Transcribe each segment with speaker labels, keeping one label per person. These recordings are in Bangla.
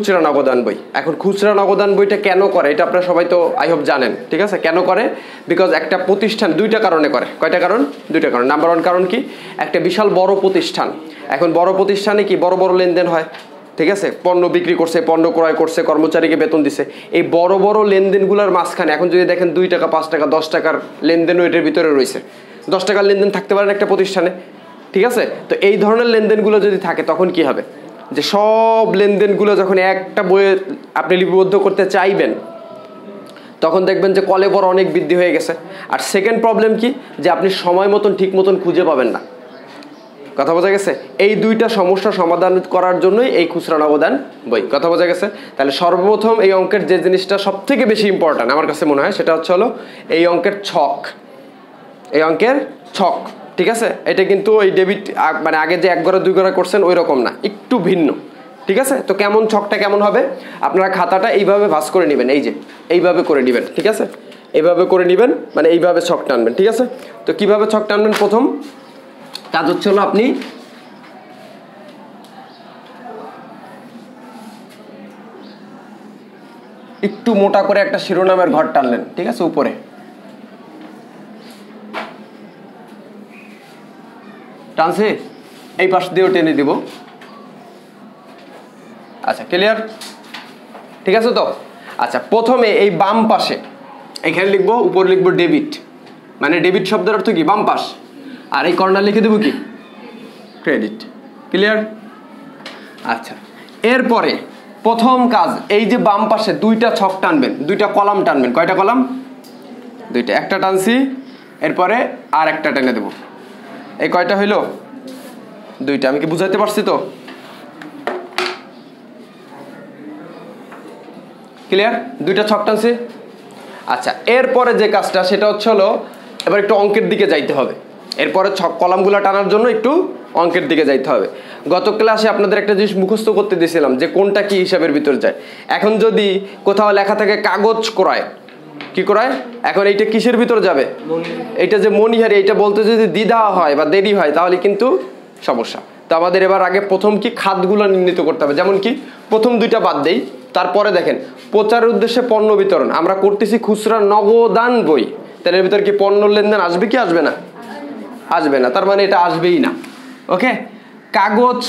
Speaker 1: খুচরা নগদান বই। এখন খুচরা নগদান বইটা কেন করে এটা আপনারা সবাই তো আই হোপ জানেন, ঠিক আছে? কেন করে? বিকজ একটা প্রতিষ্ঠান দুইটা কারণে করে। কয়টা কারণ? দুইটা কারণ। নাম্বার ওয়ান কারণ কি, একটা বিশাল বড় প্রতিষ্ঠান, এখন বড় প্রতিষ্ঠানে কি বড় বড় লেনদেন হয়, ঠিক আছে? পণ্য বিক্রি করছে, পণ্য ক্রয় করছে, কর্মচারীকে বেতন দিছে, এই বড় বড় লেনদেনগুলোর মাঝখানে এখন যদি দেখেন 2 টাকা 5 টাকা 10 টাকার লেনদেনও এটার ভিতরে রয়েছে। 10 টাকার লেনদেন থাকতে পারেন একটা প্রতিষ্ঠানে, ঠিক আছে? তো এই ধরনের লেনদেনগুলো যদি থাকে তখন কি হবে, যে সব লেনদেনগুলো যখন একটা বইয়ে আপনি লিপিবদ্ধ করতে চাইবেন তখন দেখবেন যে কলেবর অনেক বৃদ্ধি হয়ে গেছে। আর সেকেন্ড প্রবলেম কি, যে আপনি সময় মতন ঠিক মতন খুঁজে পাবেন না। কথা বোঝা গেছে? এই দুইটা সমস্যা সমাধান করার জন্যই এই খুচরা নগদান বই। কথা বোঝা গেছে? তাহলে সর্বপ্রথম এই অঙ্কের যে জিনিসটা সব থেকে বেশি ইম্পর্ট্যান্ট আমার কাছে মনে হয় সেটা হলো এই অঙ্কের ছক। এই অঙ্কের ছক, ঠিক আছে? এটা কিন্তু ওই ডেবিট মানে আগে যে 1 ঘরে 2 ঘরে করছেন ওই রকম না, একটু ভিন্ন, ঠিক আছে? তো কেমন ছকটা কেমন হবে, আপনারা খাতাটা এইভাবে ভাঁজ করে নেবেন, এই যে এইভাবে করে নেবেন, ঠিক আছে? এইভাবে করে নেবেন, মানে এইভাবে ছক টানবেন, ঠিক আছে? তো কিভাবে ছক টানবেন, প্রথম কাজ হলো আপনি একটু মোটা করে একটা শিরোনামের ঘর টানলেন, ঠিক আছে? উপরে টানছে, এই পাশ দিয়েও টেনে দিব। আচ্ছা, ক্লিয়ার? ঠিক আছে তো? আচ্ছা, প্রথমে এই বাম পাশে এখানে লিখবো, উপরে লিখবো ডেবিট, মানে ডেবিট শব্দের অর্থ কি, বাম পাশ। আর এই কর্নার লিখে দেবো কি, ক্রেডিট। ক্লিয়ার? আচ্ছা, এরপরে প্রথম কাজ, এই যে বাম পাশে 2টা ছক টানবেন, 2টা কলাম টানবেন। কয়টা কলাম? 2টা। একটা টানছি, এরপরে আর একটা টেনে দেবো। এই কয়টা হইলো? 2টা। আমি কি বুঝাইতে পারছি তো? ক্লিয়ার? 2টা ছক টানছি। আচ্ছা, এরপরে যে কাজটা সেটা হলো এবার একটু অঙ্কের দিকে যাইতে হবে। এরপরে ছক কলামগুলো টানার জন্য একটু অঙ্কের দিকে যাইতে হবে। গত ক্লাসে আপনাদের একটা জিনিস মুখস্থ করতে দিয়েছিলাম যে কোনটা কি হিসাবের ভিতর যায়। এখন যদি কোথাও লেখা থাকে কাগজ ক্রয়, কি ক্রয়, এখন এইটা কিসের ভিতর যাবে? এইটা যে মনিহারি, এইটা বলতে যদি দ্বিধা হয় বা দেরি হয় তাহলে কিন্তু সমস্যা। তো আমাদের এবার আগে প্রথম কি খাতগুলো নির্ণীত করতে হবে। যেমন কি প্রথম 2টা বাদ দেই, তারপরে দেখেন প্রচারের উদ্দেশ্যে পণ্য বিতরণ, আমরা করতেছি খুচরা নগদান বই, তাহলে এর ভিতর কি পণ্য লেনদেন আসবে কি আসবে না? আসবে না, তার মানে এটা আসবেই না। ওকে, কাগজ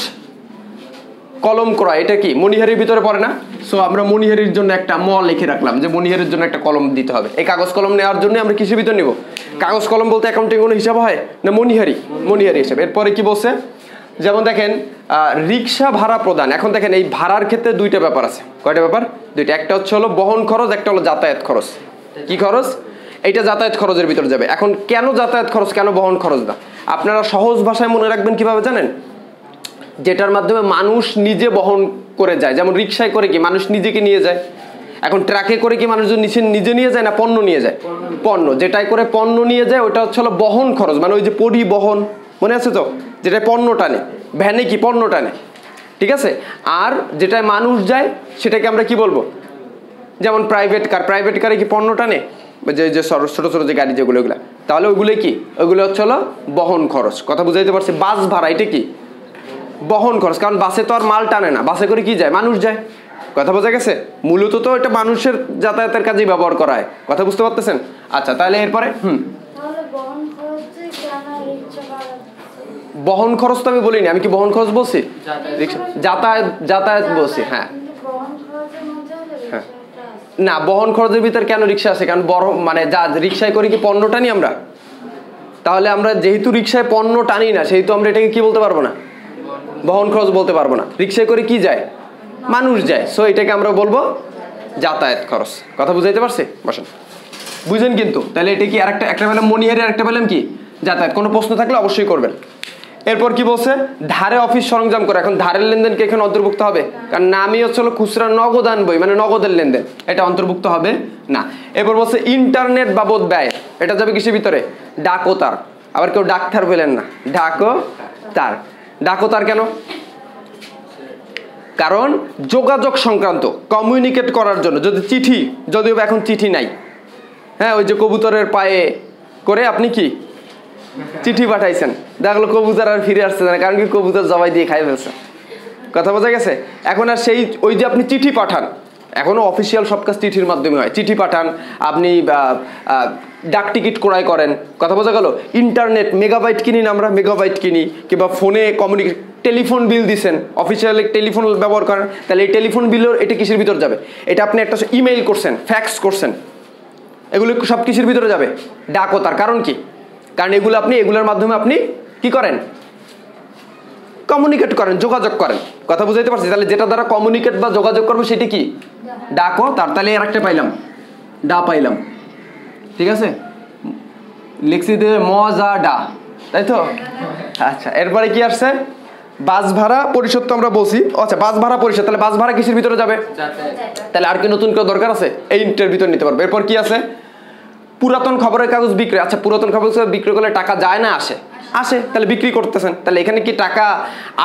Speaker 1: কলম ক্রয়, এটা কি মনিহারির ভিতরে পড়ে না? সো আমরা মনিহারির জন্য একটা লিখে রাখলাম যে মনিহারির জন্য একটা কলম দিতে হবে। এই কাগজ কলম নেওয়ার জন্য আমরা কিসের ভিতর নিব? কাগজ কলম বলতে অ্যাকাউন্টিং কোনো হিসাব হয় না, মনিহারি, মনিহারি হিসাব। এরপরে কি বলছে, যেমন দেখেন রিক্সা ভাড়া প্রদান। এখন দেখেন এই ভাড়ার ক্ষেত্রে 2টা ব্যাপার আছে। কয়টা ব্যাপার? 2টা। একটা হলো বহন খরচ, একটা হলো যাতায়াত খরচ। কি খরচ? এইটা যাতায়াত খরচের ভিতরে যাবে। এখন কেন যাতায়াত খরচ, কেন বহন খরচ না? আপনারা সহজ ভাষায় মনে রাখবেন কিভাবে জানেন? যেটার মাধ্যমে মানুষ নিজে বহন করে যায়। যেমন রিক্সায় করে কি মানুষ নিজেকে নিয়ে যায়, এখন ট্রাকে করে কি মানুষ নিজে নিয়ে যায় না পণ্য নিয়ে যায়? পণ্য। যেটাই করে পণ্য নিয়ে যায় ওটা হলো বহন খরচ, মানে ওই যে পরিবহন, মনে আছে তো? যেটা পণ্য টানে, ভ্যানে কি পণ্য টানে, ঠিক আছে? আর যেটায় মানুষ যায় সেটাকে আমরা কি বলবো? যেমন প্রাইভেট কার, প্রাইভেট কারে কি পণ্য টানে, যে ছোট ছোট যে গাড়ি যেগুলো, ওগুলা, তাহলে ওইগুলো কি, ওইগুলো হলো বহন খরচ। কথা বুঝাইতে পারছি? বাস ভাড়া, এটা কি বহন খরচ, কারণ বাসে তো আর মাল টানে না, বাসে করে কি যায়, মানুষ যায়। কথা বোঝা গেছে? মূলত তো এটা মানুষের যাতায়াতের কাজেই ব্যবহার করা হয়। কথা বুঝতে পারতেছেন? আচ্ছা, তাহলে এরপরে বহন খরচ তো আমি বলিনি, আমি কি বহন খরচ বলছি? যাতায়াত বলছি। হ্যাঁ হ্যাঁ, না, বহন খরচের ভিতর কেন রিক্সা আছে? কারণ বড় মানে যা রিক্সায় করে কি পণ্য টানি আমরা, তাহলে আমরা যেহেতু রিক্সায় পণ্য টানি না সেহেতু আমরা এটাকে কি বলতে পারবো না, বহন খরচ বলতে পারবো না। রিক্সায় করে কি যায়, মানুষ যায়, সো এটাকে আমরা বলবো যাতায়াত খরচ। কথা বুঝাইতে পারছি? বসেন, বুঝেন কিন্তু? তাহলে এটা কি একটা পেলাম মনিহারি, আর একটা পেলাম কি যাতায়াত। কোনো প্রশ্ন থাকলে অবশ্যই করবেন। এরপর কি বলছে, ধারে অফিস সরঞ্জাম করে। এখন ধারের লেনদেন কি এখানে অন্তর্ভুক্ত হবে? কারণ নামই হলো খুচরা নগদান বই, মানে নগদের লেনদেন, এটা অন্তর্ভুক্ত হবে না। এরপর বলছে ইন্টারনেট বাবদ ব্যয়, এটা যাবে কিসের ভিতরে? ডাক ও তার। আবার কেউ ডাক্তার বলেন না, ডাক ও তার। ডাক ও তার কেন? কারণ যোগাযোগ সংক্রান্ত, কমিউনিকেট করার জন্য। যদি চিঠি, যদিও এখন চিঠি নাই, হ্যাঁ, ওই যে কবুতরের পায়ে করে আপনি কি চিঠি পাঠাইছেন, দেখলো কবুতর আর ফিরে আসছে না, কারণ কি কবুতর জবাই দিয়ে খাই ফেলছে। কথা বোঝা গেছে? এখন আর সেই ওই যে আপনি চিঠি পাঠান, এখনো অফিসিয়াল সব কাজ চিঠির মাধ্যমে হয়, চিঠি পাঠান, আপনি ডাক টিকিট ক্রয় করেন, কথা বোঝা গেল? ইন্টারনেট মেগাবাইট কিনি না আমরা, মেগাবাইট কিনি, কিংবা ফোনে টেলিফোন বিল দিচ্ছেন, অফিসিয়াল টেলিফোন ব্যবহার করেন, তাহলে এই টেলিফোন বিলের এটা কিসের ভিতর যাবে? এটা আপনি একটা ইমেইল করছেন, ফ্যাক্স করছেন, এগুলো সব কিসের ভিতরে যাবে? ডাকতার। কারণ কি? কারণ এগুলো আপনি এগুলোর মাধ্যমে আপনি কি করেন? কমিউনিকেট করেন, যোগাযোগ করেন। কথা বুঝাইতে পারছি? তাহলে যেটা দ্বারা কমিউনিকেট বা যোগাযোগ করবো সেটি কি? ডাকতার। তাহলে এর একটা পাইলাম, ডা পাইলাম, ঠিক আছে? লিখছি দে মজা ডা, তাই তো? আচ্ছা, এরপরে কি আসছে? বাস ভাড়া পরিশোধ তো আমরা বলছি। আচ্ছা, বাস ভাড়া পরিশোধ, তাহলে বাস ভাড়া কিসের ভিতরে যাবে? তাহলে আর কি নতুন কেউ দরকার আছে? এই ইন্টার ভিতরে নিতে পারবে। এরপর কি আছে? পুরাতন খবরের কাগজ বিক্রি। আচ্ছা, পুরাতন খবরের কাগজ বিক্রি করলে টাকা যায় না আসে? আসে, তাহলে বিক্রি করতেছেন। তাহলে এখানে কি টাকা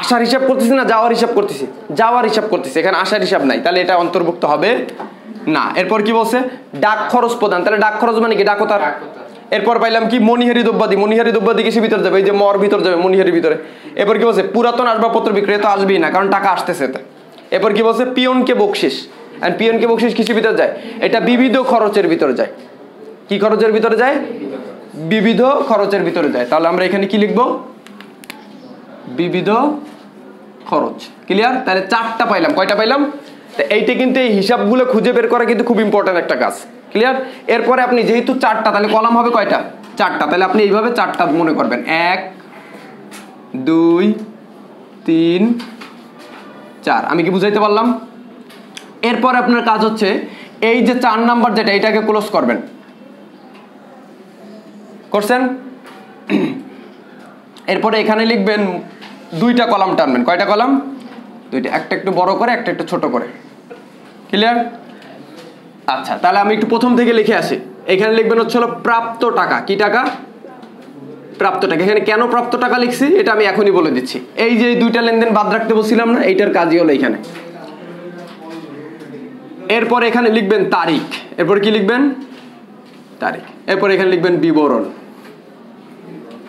Speaker 1: আসার হিসাব করতেছি না যাওয়ার হিসাব করতেছি? যাওয়ার হিসাব করতেছি, এখানে আসার হিসাব নাই, তাহলে এটা অন্তর্ভুক্ত হবে না। এরপর কি বলছে? ডাক খরচ প্রদান, তাহলে ডাক খরচ মানে কি? ডাকতার। এরপর পাইলাম কি? মনিহারি দ্রব্যাদি। মনিহারি দ্রব্যাদি কিসের ভিতরে যাবে? এই যে মর ভিতর যাবে, মনিহারির ভিতরে। এরপর কি বলছে? পুরাতন আসবাবপত্র বিক্রি, তো আসবেই না, কারণ টাকা আসতেছে। এরপর কি বলছে? পিয়নকে বকশিস। আর পিয়নকে বকশিস কিসের ভিতরে যায়? এটা বিবিধ খরচের ভিতরে যায়। কি খরচের ভিতরে যায়? বিবিধ খরচের ভিতরে যায়। তাহলে আমরা এখানে কি লিখবো? বিবিধ খরচ। ক্লিয়ার? তাহলে 4টা পাইলাম। কয়টা পাইলাম? এইটা কিন্তু এই হিসাবগুলো খুঁজে বের করা কিন্তু খুব ইম্পর্টেন্ট একটা কাজ। ক্লিয়ার? এরপরে আপনি যেহেতু 4টা, তাহলে কলাম হবে কয়টা? 4টা। তাহলে আপনি এইভাবে 4টা মনে করবেন, 1 2 3 4। আমি কি বুঝাইতে পারলাম? এরপর আপনার কাজ হচ্ছে এই যে 4 নাম্বার যেটা, এটাকে ক্লোজ করবেন। করছেন? এরপরে এখানে লিখবেন 2টা কলাম টানবেন। কয়টা কলাম? 2টা। একটা একটু বড় করে, একটা একটু ছোট করে। ক্লিয়ার? আচ্ছা, তাহলে আমি একটু প্রথম থেকে লিখে আসি। এখানে লিখবেন হচ্ছে প্রাপ্ত টাকা। কি টাকা? প্রাপ্ত টাকা। এখানে কেন প্রাপ্ত টাকা লিখছি এটা আমি এখনই বলে দিচ্ছি। এই যে 2টা লেনদেন বাদ রাখতে বলছিলাম না, এইটার কাজই হলো এখানে। এরপর এখানে লিখবেন তারিখ। এরপর কি লিখবেন? তারিখ। এরপর এখানে লিখবেন বিবরণ।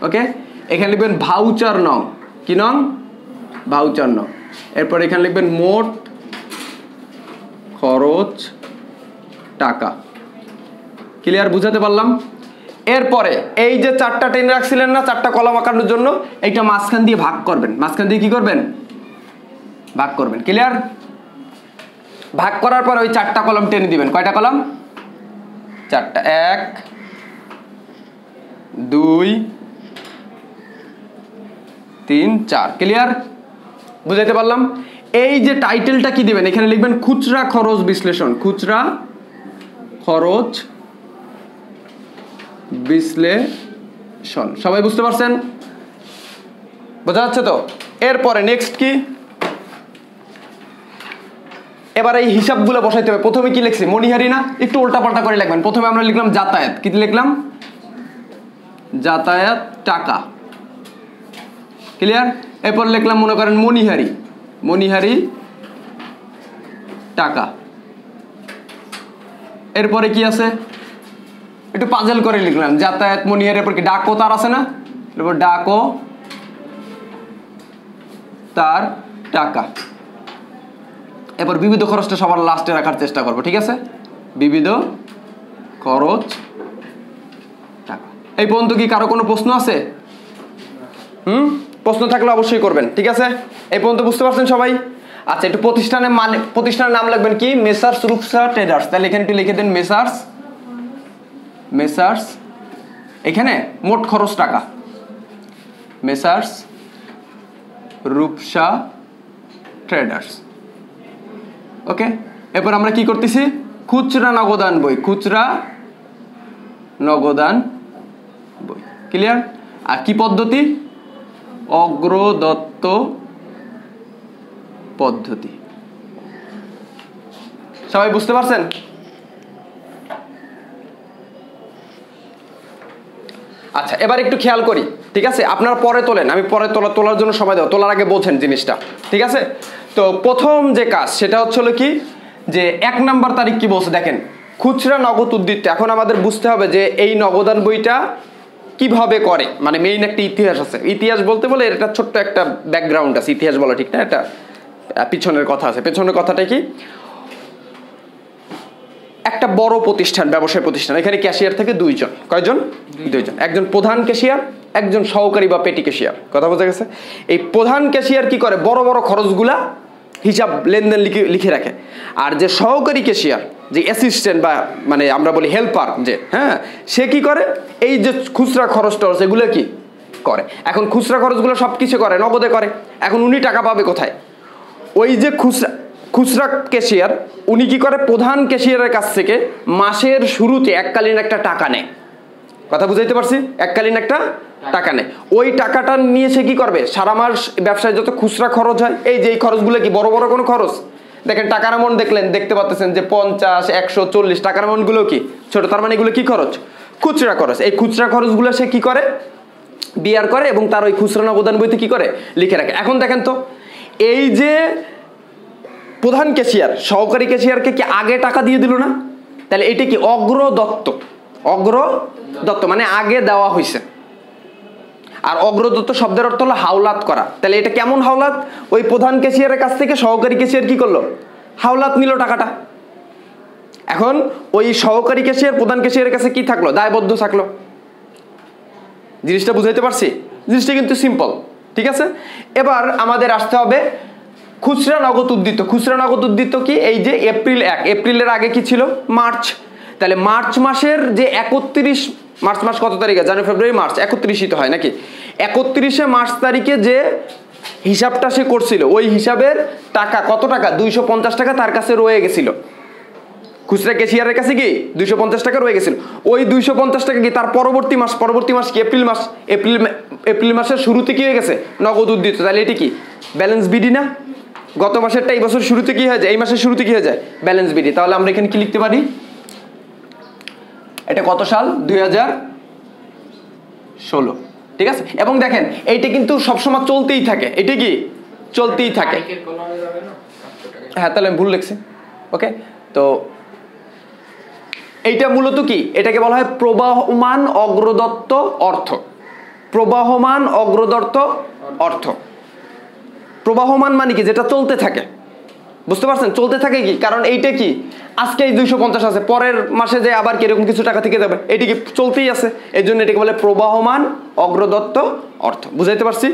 Speaker 1: ওকে? এখানে লিখবেন ভাউচার নং। কি নং? ভাউচার নং। এরপর এখানে লিখবেন মোট খরচ টাকা। ক্লিয়ার? বুঝাতে পারলাম? এরপরে এই যে 4টা টেনে রাখছিলেন না 4টা কলাম আঁকানোর জন্য, এইটা মাঝখান দিয়ে ভাগ করবেন। মাঝখান দিয়ে কি করবেন? ভাগ করবেন। ক্লিয়ার? ভাগ করার পর ওই 4টা কলাম টেনে দিবেন। কয়টা কলাম? 4টা। 1 2 3 4। ক্লিয়ার? বুঝাইতে পারলাম? এই যে টাইটেলটা কি দিবেন? এখানে লিখবেন খুচরা খরচ বিশ্লেষণ। খুচরা খরচ বিশ্লেষণ। সবাই বুঝতে পারছেন? বোঝা যাচ্ছে তো? এরপরে নেক্সট কি? এবার এই হিসাবগুলো বসাইতে হবে। প্রথমে কি লিখছি? মনিহারি না? একটু উল্টাপাল্টা করে লিখবেন। প্রথমে আমরা লিখলাম যাতায়াত। কি লিখলাম? যাতায়াত টাকা। ক্লিয়ার? এরপর লিখলাম মনে করেন মনিহারি। মনিহারি টাকা। এরপরে কি আছে? একটু পাজল করে লিখলাম যাতায়াত মনিহারি। এরপর কি? ডাকো তার আছে না? এরপর ডাকো তার টাকা। এরপর বিবিধ খরচটা সবার লাস্টে রাখার চেষ্টা করবো। ঠিক আছে? বিবিধ খরচ টাকা। এই পর্যন্ত কি কারো কোনো প্রশ্ন আছে? প্রশ্ন থাকলে অবশ্যই করবেন। ঠিক আছে? এই পর্যন্ত বুঝতে পারছেন সবাই? আচ্ছা, একটু প্রতিষ্ঠানের নাম লিখবেন কি? Messrs Rupsa traders. তাহলে এখানে একটু লিখে দেন মেসার্স। এখানে মোট খরচ টাকা, মেসার্স রূপসা ট্রেডার্স। ওকে? এরপর আমরা কি করতেছি? খুচরা নগদান বই। খুচরা নগদান বই। ক্লিয়ার? আর কি পদ্ধতি? অগ্রদত্ত পদ্ধতি। সবাই বুঝতে পারছেন? আচ্ছা, এবার একটু খেয়াল করি। ঠিক আছে? আপনারা পরে তোলেন, আমি পরে তোলার জন্য সময় দেব। তোলার আগে বোঝেন জিনিসটা। ঠিক আছে? তো প্রথম যে কাজ সেটা হচ্ছিল কি, যে 1 নাম্বার তারিখ কি বলছে দেখেন, খুচরা নগদ উদ্বৃত্ত। এখন আমাদের বুঝতে হবে যে এই নগদান বইটা কিভাবে করে, মানে মেইন একটা ইতিহাস আছে। ইতিহাস বলতে বলে এটা ছোট্ট একটা ব্যাকগ্রাউন্ড আছে। ইতিহাস বলা ঠিক না, এটা পিছনের কথা আছে। পেছনের কথাটা কি, একটা বড় প্রতিষ্ঠান, ব্যবসায় প্রতিষ্ঠান, এখানে ক্যাশিয়ার থেকে দুইজন। কয়জন? দুইজন। একজন প্রধান ক্যাশিয়ার, একজন সহকারী বা পেটি ক্যাশিয়ার। কথা বোঝা গেছে? এই প্রধান ক্যাশিয়ার কি করে, বড় বড় খরচগুলা হিসাব লেনদেন লিখে রাখে। আর যে সহকারী ক্যাশিয়ার, যে অ্যাসিস্ট্যান্ট বা মানে আমরা বলি হেল্পার, যে হ্যাঁ, সে কি করে, এই যে খুচরা খরচ টরচ এগুলো কি করে। এখন খুচরা খরচগুলো সব কিছু করে, নগদে করে। এখন উনি টাকা পাবে কোথায়? ওই যে খুচরা ক্যাশিয়ার, উনি কি করে, প্রধান ক্যাশিয়ারের কাছ থেকে মাসের শুরুতে এককালীন একটা টাকা নেয়। কথা বুঝাইতে পারছি? এককালীন একটা টাকা নেয়। ওই টাকাটা নিয়ে সে কি করবে, সারা মাস ব্যবসায় যত খুচরা খরচ হয়, এই যে এই খরচগুলো কি বড় বড় কোনো খরচ? দেখেন টাকার অ্যামাউন্ট দেখতে পাচ্ছেন যে 50, 140 টাকার অ্যামাউন্টগুলো কি ছোট, তার মানে এগুলো কি খরচ? খুচরা খরচ। এই খুচরা খরচগুলো সে কি করে, বিয়ার করে এবং তার ওই খুচরা নগদান বইতে কি করে, লিখে রাখে। এখন দেখেন তো, এই যে প্রধান ক্যাশিয়ার সহকারী ক্যাশিয়ারকে কি আগে টাকা দিয়ে দিল না? তাহলে এটা কি অগ্রদত্ত। অগ্রদত্ত মানে আগে দেওয়া হয়েছে। আর অগ্রদত্ত শব্দের অর্থ হলো হাওলাত করা। তাহলে এটা কেমন হাওলাত? ওই প্রধান ক্যাশিয়ারের কাছ থেকে সহকারী ক্যাশিয়ার কি করলো, হাওলাত নিল টাকাটা। এখন ওই সহকারী ক্যাশিয়ার প্রধান ক্যাশিয়ারের কাছে কি থাকলো, দায়বদ্ধ থাকলো। জিনিসটা বুঝাইতে পারছি? জিনিসটা কিন্তু সিম্পল, ঠিক আছে? এবার আমাদের আসতে হবে খুচরা নগদ উদ্ধৃত। খুচরা নগদ উদ্ধৃত কি, এই যে এপ্রিল 1, এপ্রিলের আগে কি ছিল, মার্চ। তাহলে মার্চ মাসের যে 31, মার্চ মাস কত তারিখে, জানুয়ারি ফেব্রুয়ারি মার্চ, 31ই তো হয় নাকি? 31শে মার্চ তারিখে যে হিসাবটা সে করছিল, ওই হিসাবের টাকা কত টাকা, 250 টাকা তার কাছে রয়ে গেছিল। খুচরা ক্যাশিয়ারের কাছে কি 250 টাকা রয়ে গেছিল। ওই 250 টাকা কি তার পরবর্তী মাস কি, এপ্রিল মাস, এপ্রিল মাসের শুরুতে কি হয়ে গেছে, নগদ উদ্ধৃত। তাহলে এটি কি ব্যালেন্স বিডি না? গত মাসেরটা এই বছর শুরুতে কি হয়ে যায়, এই মাসের শুরুতে কি হয়ে যায়, ব্যালেন্স বিডি। তাহলে আমরা এখানে কি লিখতে পারি, এটা কত সাল, 2016, ঠিক আছে? এবং দেখেন এইটা কিন্তু সবসময় চলতেই থাকে, এটা কি চলতেই থাকে। হ্যাঁ, তাহলে আমি ভুল লিখছি। ওকে, তো এইটা মূলত কি, এটাকে বলা হয় প্রবাহমান অগ্রদত্ত অর্থ। প্রবাহমান অগ্রদত্ত অর্থ। প্রবাহমান মানে কি, যেটা চলতে থাকে। বুঝতে পারছেন? চলতে থাকে কি, কারণ এইটা কি আজকে এই 250 আছে, পরের মাসে যে আবার কিরকম কিছু টাকা থেকে যাবে, এটি কি চলতেই আছে, এই জন্য এটাকে বলে প্রবাহমান অগ্রদত্ত অর্থ। বুঝাইতে পারছি?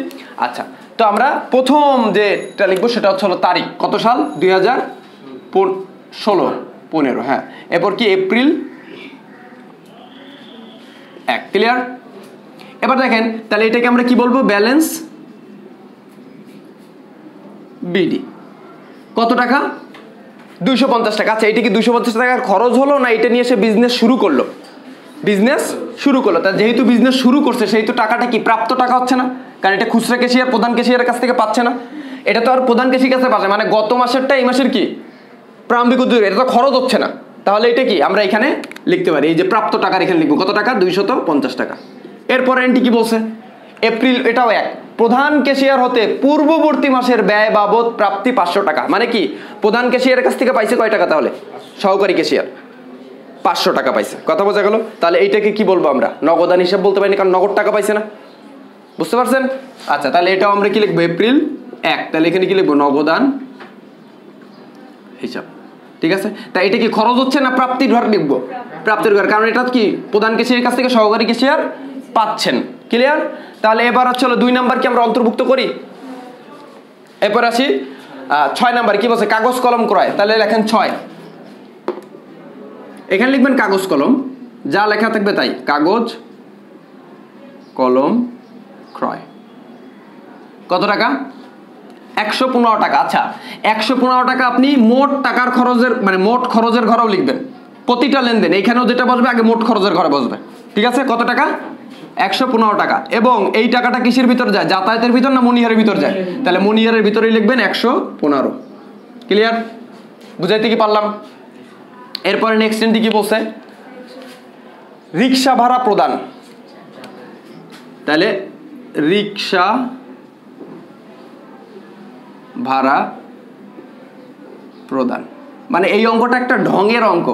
Speaker 1: আচ্ছা, তো আমরা প্রথম যেটা লিখবো সেটা হচ্ছে হলো তারিখ, কত সাল, 2015। হ্যাঁ, এরপর কি এপ্রিল 1, ক্লিয়ার? এবার দেখেন তাহলে এটাকে আমরা কি বলবো, ব্যালেন্স বিডি। কত টাকা, 250 টাকা। আচ্ছা, এটা কি 250 টাকার খরচ হলো না এটা নিয়ে সে বিজনেস শুরু করলো? বিজনেস শুরু করলো। তা যেহেতু বিজনেস শুরু করছে সেহেতু টাকাটা কি প্রাপ্ত টাকা হচ্ছে না, কারণ এটা খুচরা ক্যাশিয়ার প্রধান ক্যাশিয়ারের কাছ থেকে পাচ্ছে না। এটা তো আর প্রধান ক্যাশিয়ার কাছে পাচ্ছে, মানে গত মাসেরটা এই মাসের কি প্রারম্ভিক উদ্যোগ, এটা তো খরচ হচ্ছে না। তাহলে এটা কি আমরা এখানে লিখতে পারি, এই যে প্রাপ্ত টাকার এখানে লিখবো কত টাকা, 250 টাকা। এরপর এনটি কি বলছে, এপ্রিল, এটাও 1, প্রধান ক্যাশিয়ার হতে পূর্ববর্তী মাসের ব্যয় বাবদ প্রাপ্তি 500 টাকা। মানে কি প্রধান ক্যাশিয়ারের কাছ থেকে পাইছে কয় টাকা, তাহলে সহকারী ক্যাশিয়ার 500 টাকা পাইছে। কথা বোঝা গেল? তাহলে এইটাকে কি বলবো আমরা, নগদান হিসাব বলতে পারি না, কারণ নগদ টাকা পাইছে না। বুঝতে পারছেন? আচ্ছা, তাহলে এটাও আমরা কি লিখবো, এপ্রিল 1, তাহলে এখানে কি লিখবো, নগদান হিসাব। ঠিক আছে? তাই এটা কি খরচ হচ্ছে না প্রাপ্তির ঘর লিখবো, প্রাপ্তির ঘর, কারণ এটা কি প্রধান ক্যাশিয়ারের কাছ থেকে সহকারী ক্যাশিয়ার পাচ্ছেন। ক্লিয়ার? তাহলে এবার হচ্ছে 2 নাম্বার কি আমরা অন্তর্ভুক্ত করি। এরপর আসি 6 নাম্বার কি বলছে, কাগজ কলম ক্রয়। তাহলে লেখেন 6, এখানে লিখবেন কাগজ কলম, যা লেখা থাকবে তাই, কাগজ কলম ক্রয়। কত টাকা, 115 টাকা। আচ্ছা, 115 টাকা আপনি মোট টাকার খরচের, মানে মোট খরচের ঘরেও লিখবেন, প্রতিটা লেনদেন এইখানেও যেটা বসবে আগে মোট খরচের ঘরে বসবে। ঠিক আছে? কত টাকা, 115 টাকা। এবং এই টাকাটা কিসের ভিতর যায়, যাতায়াতের ভিতর না মনিহারের ভিতর যায়? তাহলে মনিহারের ভিতরেই লিখবেন 115। ক্লিয়ার? বুঝাইতে কি পারলাম? এরপরে নেক্সট এন্ট্রি কি বলছে, রিক্সা ভাড়া প্রদান। তাহলে রিক্সা ভাড়া প্রদান, মানে এই অঙ্কটা একটা ঢঙের অঙ্ক।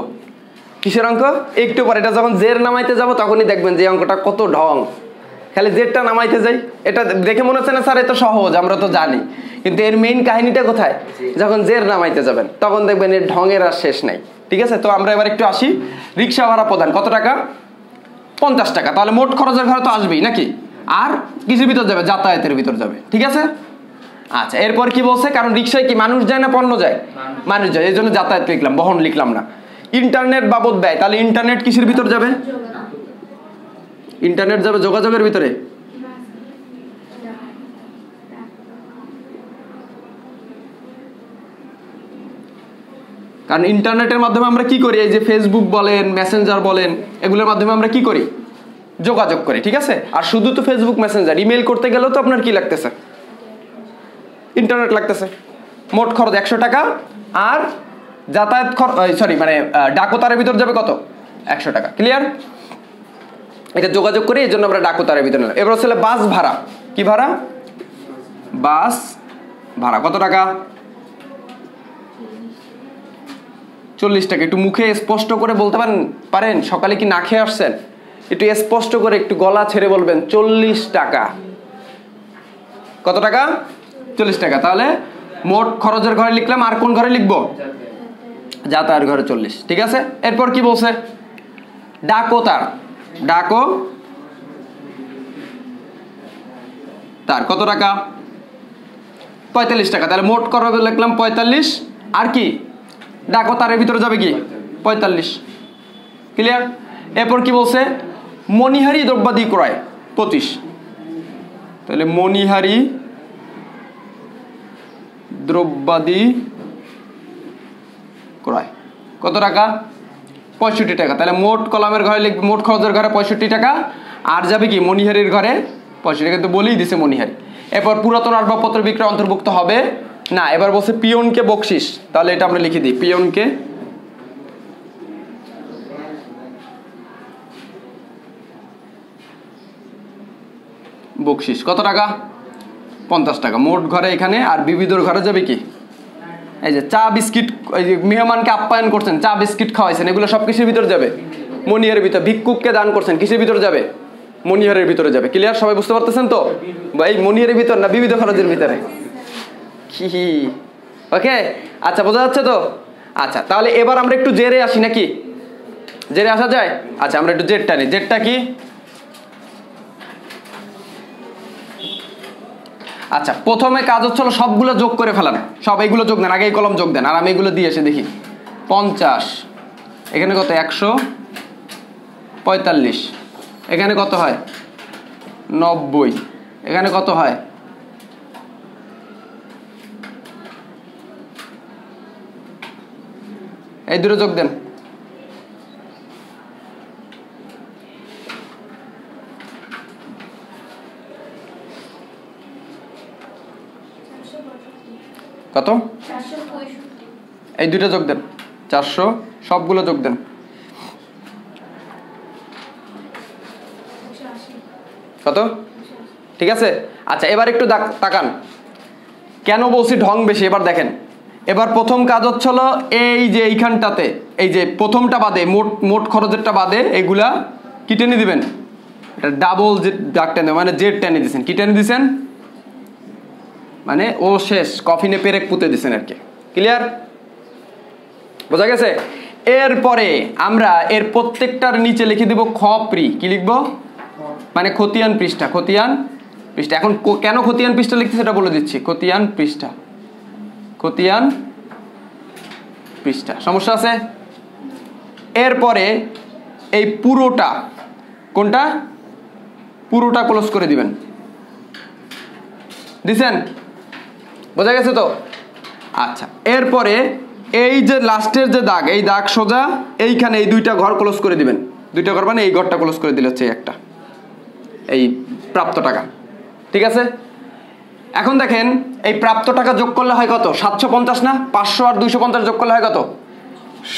Speaker 1: কিসের অঙ্ক, একটু পরে এটা যখন জের নামাইতে যাব তখনই দেখবেন যে অঙ্কটা কত ঢং। খালি জেডটা নামাইতে যাই। এটা দেখে মনে হচ্ছে না স্যার এত সহজ, আমরা তো জানি, কিন্তু এর মেইন কাহিনীটা কোথায়? যখন জেড নামাইতে যাবেন তখন দেখবেন এর ঢঙের আর শেষ নাই। ঠিক আছে, তো আমরা এবার একটু আসি। রিক্সা ভাড়া প্রদান কত টাকা? 50 টাকা। তাহলে মোট খরচের ঘরে তো আসবেই নাকি, আর কিছুর ভিতর যাবে? যাতায়াতের ভিতর যাবে। ঠিক আছে, আচ্ছা এরপর কি বলছে? কারণ রিক্সায় কি মানুষ যায় না পণ্য যায়? মানুষ যায়, এই জন্য যাতায়াত লিখলাম, বহন লিখলাম না। ইন্টারনেট বাবদ ব্যয়, তাহলে ইন্টারনেট কিসের ভিতর যাবে? ইন্টারনেট যাবে যোগাযোগের ভিতরে। কারণ ইন্টারনেটের মাধ্যমে আমরা কি করি? এই যে ফেসবুক বলেন, মেসেঞ্জার বলেন, এগুলোর মাধ্যমে আমরা কি করি? যোগাযোগ করি। ঠিক আছে, আর শুধু তো ফেসবুক মেসেঞ্জার, ইমেল করতে গেলেও তো আপনার কি লাগতেছে? ইন্টারনেট লাগতেছে। মোট খরচ 100 টাকা, আর যাতায়াত সরি মানে ডাকতারের ভিতর যাবে কত? 100 টাকা। ক্লিয়ার? এটা যোগাযোগ করি, এই জন্য আমরা ডাকতারের ভিতরে নিলাম। এবার হচ্ছে বাস ভাড়া। কি ভাড়া? বাস ভাড়া কত টাকা? 40 টাকা। একটু মুখে স্পষ্ট করে বলতে পারেন? সকালে কি না খেয়ে আসছেন? একটু স্পষ্ট করে, একটু গলা ছেড়ে বলবেন 40 টাকা। কত টাকা? 40 টাকা। তাহলে মোট খরচের ঘরে লিখলাম, আর কোন ঘরে লিখবো? যাতায়াত ঘরে 40। ঠিক আছে, এরপর কি বলছে? ডাকতার। ডাকো তার কত টাকা? 45 টাকা। তাহলে মোট খরচ লিখলাম 45, আর কি ডাকতারের ভিতরে যাবে কি? 45। ক্লিয়ার? এরপর কি বলছে? মণিহারি দ্রব্যাদি ক্রয় 25। তাহলে মণিহারি দ্রব্যাদি ক্রয় কত টাকা? 65 টাকা। তাহলে মোট কলামের ঘরে লিখবে, মোট খরচের ঘরে 65 টাকা, আর যাবে কি? মণিহারির ঘরে 65 টাকা। তো বলেই দিছে মণিহারি। এরপর পুরাতন আসবাবপত্র বিক্রয় অন্তর্ভুক্ত হবে না। এবার বলছে পিয়নকে বকশিস। তাহলে এটা আমরা লিখে দিই, পিয়নকে বকশিস কত টাকা? 50 টাকা। মোট ঘরে এখানে, আর বিবিধর ঘরে যাবে কি? এই যে চা বিস্কিট, এই যে মেহমানকে আপ্যায়ন করছেন, চা বিস্কিট খাওয়াইছেন, এগুলো সব কিছুর ভিতর যাবে? মণিহারের ভিতর। ভিক্ষুককে দান করছেন, কিসের ভিতর যাবে? মণিহারের ভিতরে যাবে। ক্লিয়ার? সবাই বুঝতে পারতেছেন তো? এই মণিহারের ভিতর না বিবিধ খরচের ভিতরে? কি ওকে? আচ্ছা, বোঝা যাচ্ছে তো? আচ্ছা, তাহলে এবার আমরা একটু জেরে আসি নাকি? জেরে আসা যায়? আচ্ছা, আমরা একটু জেরটা নিই। জেরটা কি? আচ্ছা, প্রথমে কাজ হচ্ছিল সবগুলো যোগ করে ফেলান। সব এইগুলো যোগ দেন, আগে এই কলম যোগ দেন, আর আমি এগুলো দিয়ে এসে দেখি। 50, এখানে কত? 145, এখানে কত হয়? 90, এখানে কত হয়? এই দুটো যোগ দেন। কত? এই দুটো যোগ দেন, 400, সবগুলো যোগ দেন। কত? ঠিক আছে। আচ্ছা, এবার একটু তাকান, কেন বলছি ঢং বেশি? এবার দেখেন, এবার প্রথম কাজ হচ্ছিল এই যে এইখানটাতে, এই যে প্রথমটা বাদে, মোট খরচেরটা বাদে এগুলা কি টেনে দিবেন? এটা ডাবল যে দাগ টেনে, মানে জেড টেনে দিচ্ছেন। কি টেনে দিচ্ছেন? মানে ও শেষ, কফিনে পেরেক পুঁতে দিচ্ছেন আর কি। ক্লিয়ার? বোঝা গেছে? এরপরে আমরা এর প্রত্যেকটার নিচে লিখে দিব খপ্রি। কি লিখবো? মানে খতিয়ান পৃষ্ঠা। খতিয়ান পৃষ্ঠা। এখন কেন খতিয়ান পৃষ্ঠা লিখতে সেটা বলে দিচ্ছি। খতিয়ান পৃষ্ঠা, খতিয়ান পৃষ্ঠা। সমস্যা আছে? এরপরে এই পুরোটা, কোনটা? পুরোটা ক্লোজ করে দিবেন। দিছেন? বোঝা গেছে তো? আচ্ছা, এরপরে এই যে লাস্টের যে দাগ, এই দাগ সোজা এইখানে এই দুইটা ঘর ক্লোজ করে দিবেন। দুইটা ঘর মানে এই ঘরটা ক্লোজ করে দিলে হচ্ছে একটা, এই প্রাপ্ত টাকা। ঠিক আছে? এখন দেখেন, এই প্রাপ্ত টাকা যোগ করলে হয় কত? 750 না? 500 আর 250 যোগ করলে হয় কত?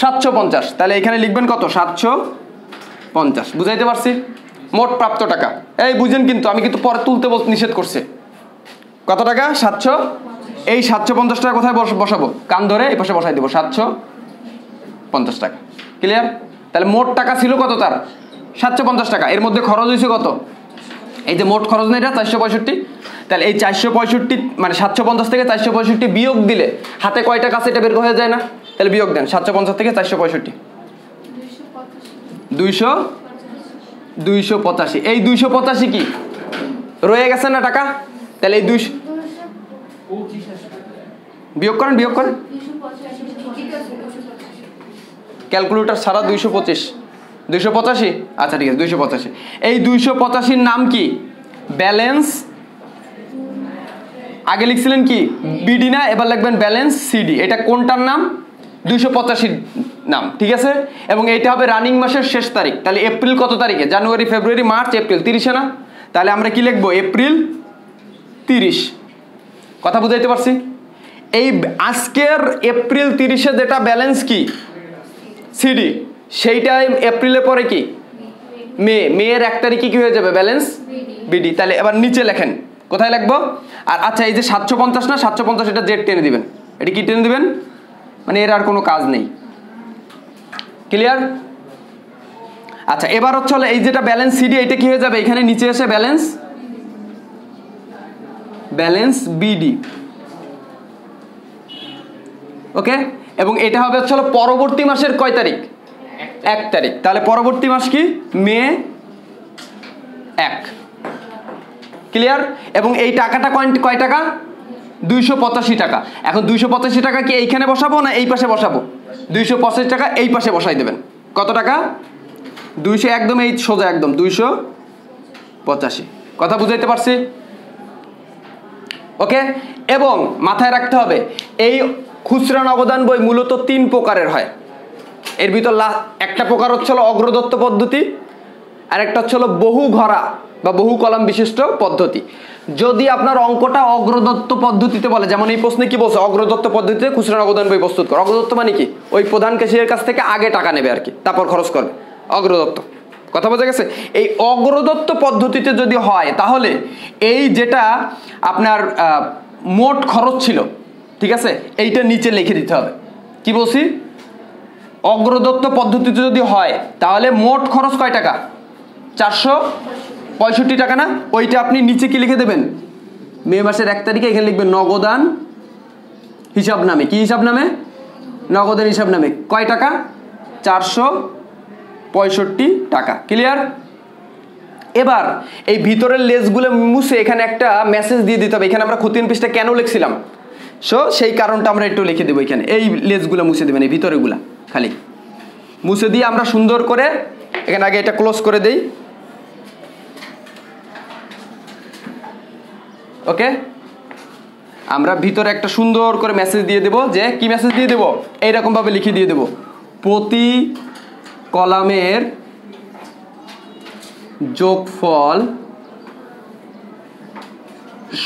Speaker 1: 750। তাহলে এখানে লিখবেন কত? 750। বুঝাইতে পারছি? মোট প্রাপ্ত টাকা। এই বুঝেন, কিন্তু আমি কিন্তু পরে তুলতে নিষেধ করছি। কত টাকা? 700। এই 750 টাকা কোথায় বসাবো? কান ধরে এই পাশে বসাই দেবো, 750 টাকা। ক্লিয়ার? তাহলে মোট টাকা ছিল কত তার? 750 টাকা। এর মধ্যে খরচ হয়েছে কত? এই যে মোট খরচ না এটা 465, তাহলে এই 465 মানে 750 থেকে 465 বিয়োগ দিলে হাতে কয় টাকা আছে এটা বের হয়ে যায় না? তাহলে বিয়োগ দেন 750 থেকে 465, 285। এই 285 কি রয়ে গেছে না টাকা? তাহলে এই 200 বিয়োগ করেন ক্যালকুলেটর ছাড়া 285। আচ্ছা ঠিক আছে 285। এই 285-র নাম কি? ব্যালেন্স। আগে লিখছিলেন কি বিডি না, এবার লিখবেন ব্যালেন্স সিডি। এটা কোনটার নাম? 285 নাম, ঠিক আছে। এবং এইটা হবে রানিং মাসের শেষ তারিখ। তাহলে এপ্রিল কত তারিখে? জানুয়ারি, ফেব্রুয়ারি, মার্চ, এপ্রিল, 30-এ না? তাহলে আমরা কি লিখবো? এপ্রিল 30। কথা বুঝাইতে পারছি? এই আজকের এপ্রিল 30-এ যেটা ব্যালেন্স কি সিডি, সেইটাই এপ্রিলের পরে কি মেয়ের 1 তারিখে কি হয়ে যাবে? Balance BD. তাহলে এবার নিচে লেখেন, কোথায় লিখবো? আর আচ্ছা এই যে 750 না, 750 এটা জেড টেনে দিবেন। এটা কি টেনে দিবেন? মানে এর আর কোনো কাজ নেই। ক্লিয়ার? আচ্ছা এবার হচ্ছে এই যেটা ব্যালেন্স সিডি, এটা কি হয়ে যাবে? এখানে নিচে এসে ব্যালেন্স বিডি। ওকে, এবং এটা হবে হচ্ছে পরবর্তী মাসের কয় তারিখ? 1 তারিখ। তাহলে পরবর্তী মাস কি? মে 1। ক্লিয়ার? এবং এই টাকাটা কয় টাকা? 285 টাকা। এখন 285 টাকা কি এইখানে বসাবো না এই পাশে বসাবো? 285 টাকা এই পাশে বসাই দেবেন। কত টাকা? 200, একদম এই সোজা একদম 285। কথা বুঝাইতে পারছি? ওকে, এবং মাথায় রাখতে হবে এই খুচরা নগদান বই মূলত 3 প্রকারের হয়। এর ভিতর একটা প্রকার হচ্ছে অগ্রদত্ত পদ্ধতি, আর একটা হচ্ছে বহু ঘরা বা বহু কলাম বিশিষ্ট পদ্ধতি। যদি আপনার অঙ্কটা অগ্রদত্ত পদ্ধতিতে বলে, যেমন এই প্রশ্নে কি বলছে? অগ্রদত্ত পদ্ধতিতে খুচরা নগদান বই প্রস্তুত কর। অগ্রদত্ত মানে কি? ওই প্রধান ক্যাশিয়ারের কাছ থেকে আগে টাকা নেবে আর কি, তারপর খরচ করবে, অগ্রদত্ত। কথা বোঝা গেছে? এই অগ্রদত্ত পদ্ধতিতে যদি হয় তাহলে এই যেটা আপনার মোট খরচ ছিল, ঠিক আছে, এইটা নিচে লিখে দিতে হবে। কি বলছি? অগ্রদত্ত পদ্ধতিতে যদি হয় তাহলে মোট খরচ কয় টাকা? 465 টাকা না? ওইটা আপনি নিচে কি লিখে দেবেন? মে মাসের 1 তারিখে এখানে লিখবেন নগদান হিসাব নামে। কি হিসাব নামে? নগদান হিসাব নামে। কয় টাকা? 465 টাকা। ক্লিয়ার? এবার এই ভিতরের লেসগুলো মুছে এখানে একটা মেসেজ দিয়ে দিতে হবে। এখানে আমরা ক্ষতিহীন পৃষ্ঠা কেন লিখছিলাম, সেই কারণটা আমরা একটু লিখে দেবো। এখানে এই লেসগুলো মুছে দেবেন, এই ভিতরেগুলা খালি মুছে দিয়ে আমরা সুন্দর করে এখানে আগে এটা ক্লোজ করে দেই। ওকে, আমরা ভিতরে একটা সুন্দর করে মেসেজ দিয়ে দেব। যে কি মেসেজ দিয়ে দেব? এইরকম ভাবে লিখে দিয়ে দেব, প্রতি কলামের যোগফল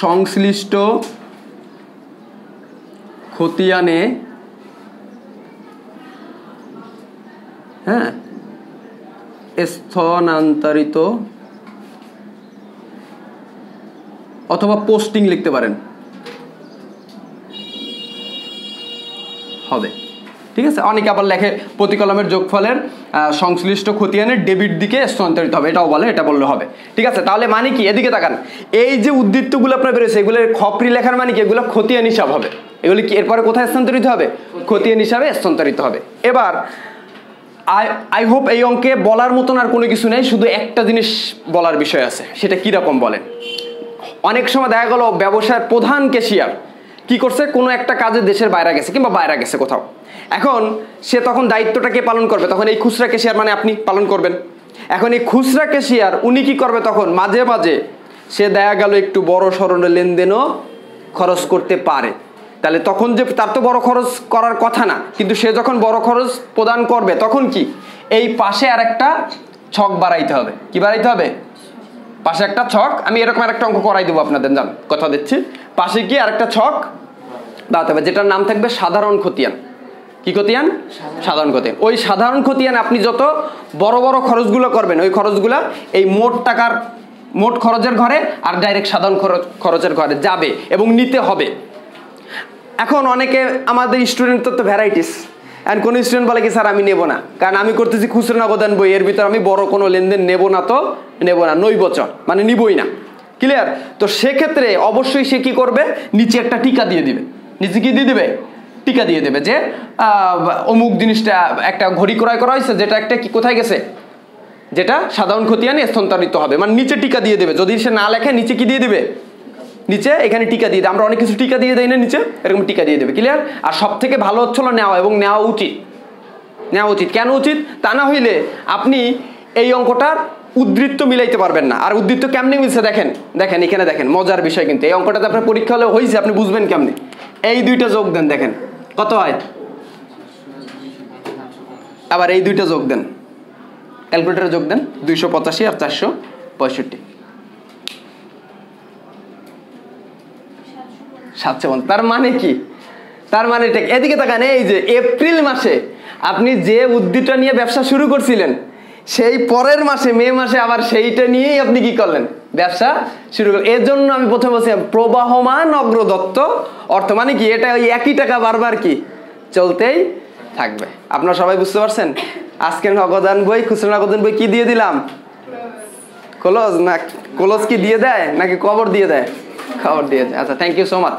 Speaker 1: সংশ্লিষ্ট খতিয়ানে স্থানান্তরিত অথবা পোস্টিং লিখতে পারেন হবে। ঠিক আছে, অনেকে আবার লেখে প্রতি কলামের যোগফলের সংশ্লিষ্ট খতিয়ানের ডেবিট দিকে স্থানান্তরিত হবে, এটাও বলে, এটা বললে হবে। ঠিক আছে, তাহলে মানে কি? এদিকে তাকান, এই যে উদ্দীপ্তগুলো আপনার বেরোছে এগুলো খপরি লেখার মানে কি? এগুলো খতিয়ান হিসাব হবে। এগুলি কি এরপরে কোথায় স্থানান্তরিত হবে? খতিয়ান হিসাবে স্থানান্তরিত হবে। এবার আই হোপ এই অঙ্কে বলার মতন আর কোনো কিছু নেই, শুধু একটা জিনিস বলার বিষয় আছে। সেটা কিরকম বলেন? অনেক সময় দেখা গেল ব্যবসায়ের প্রধান ক্যাশিয়ার কি করছে? কোনো একটা কাজে দেশের বাইরে গেছে কিংবা বাইরে গেছে কোথাও। এখন সে তখন দায়িত্বটা কে পালন করবে? তখন এই খুচরা ক্যাশিয়ার মানে আপনি পালন করবেন। এখন এই খুচরা ক্যাশিয়ার উনি কি করবে? তখন মাঝে মাঝে সে দেখা গেল একটু বড় সড়ো লেনদেনও খরচ করতে পারে। তাহলে তখন যে তার তো বড় খরচ করার কথা না, কিন্তু সে যখন বড় খরচ প্রদান করবে তখন কি এই পাশে আর একটা ছক বাড়াইতে হবে। কি বাড়াইতে হবে? পাশে একটা ছক। আমি এরকম আরেকটা অঙ্ক করাই দেবো আপনাদের, জান কথা দিচ্ছি। পাশে কি আরেকটা ছক বাড়াতে হবে, যেটার নাম থাকবে সাধারণ খতিয়ান। কি খতিয়ান? সাধারণ খতিয়ান। ওই সাধারণ খতিয়ান আপনি যত বড় বড় খরচগুলো করবেন ওই খরচগুলো এই মোট খরচের ঘরে আর ডাইরেক্ট সাধারণ খরচের ঘরে যাবে এবং নিতে হবে। এখন অনেকে আমাদের স্টুডেন্ট তো ভ্যারাইটিস, এন্ড কোন স্টুডেন্ট বলে কি স্যার আমি নেব না, কারণ আমি করতেছি খুচরা নগদান বই, এর ভিতর আমি বড় কোনো লেনদেন নেব না, তো নেব না, নৈবচন মানে নিবই না। ক্লিয়ার? তো সেক্ষেত্রে অবশ্যই সে কি করবে, নিচে একটা টিকা দিয়ে দিবে। নিচে কি দিয়ে দিবে? টিকা দিয়ে দেবে যে অমুক জিনিসটা একটা ঘড়ি ক্রয় করা হয়েছে, যেটা একটা কি কোথায় গেছে, যেটা সাধারণ খতিয়ানে স্থানান্তরিত হবে, মানে নিচে টিকা দিয়ে দেবে। যদি সে না লেখে নিচে কি দিয়ে দিবে, নিচে এখানে টিকা দিয়ে দেয়। আমরা অনেক কিছু টিকা দিয়ে দেই না, নিচে এরকম টিকা দিয়ে দেবে। ক্লিয়ার? আর সব থেকে ভালো হচ্ছিল নেওয়া, এবং নেওয়া উচিত, নেওয়া উচিত। কেন উচিত? তা না হইলে আপনি এই অঙ্কটার উদ্ধৃত্ত মিলাইতে পারবেন না। আর উদ্ধৃত্ত কেমনি মিলছে দেখেন, দেখেন এখানে দেখেন, মজার বিষয় কিন্তু এই অঙ্কটাতে আপনার পরীক্ষা হলে হয়েছে, আপনি বুঝবেন কেমনি। এই দুইটা যোগ দেন, দেখেন কত হয়, আবার এই দুইটা যোগ দেন, ক্যালকুলেটরে যোগ দেন, 285 আর 465, 750। তার মানে কি? তার মানে ঠিক এদিকে তাকান, এই যে এপ্রিল মাসে আপনি যে উদ্ধৃতটা নিয়ে ব্যবসা শুরু করছিলেন, সেই পরের মাসে মে মাসে আবার সেইটা নিয়েই আপনি কি করলেন, ব্যবসা শুরু করলেন। এর জন্য আমি প্রথমে বলছিলাম প্রবাহমান অগ্রদত্ত অর্থ, মানে কি এটা ওই একই টাকা বারবার কি চলতেই থাকবে। আপনারা সবাই বুঝতে পারছেন? আজকের নগদান বই, খুচরা নগদান বই কি দিয়ে দিলাম, ক্লোজ না, ক্লোজ কি দিয়ে দেয় নাকি কবর দিয়ে দেয়? খবর দিয়ে দেয়। আচ্ছা, থ্যাংক ইউ সো মাচ।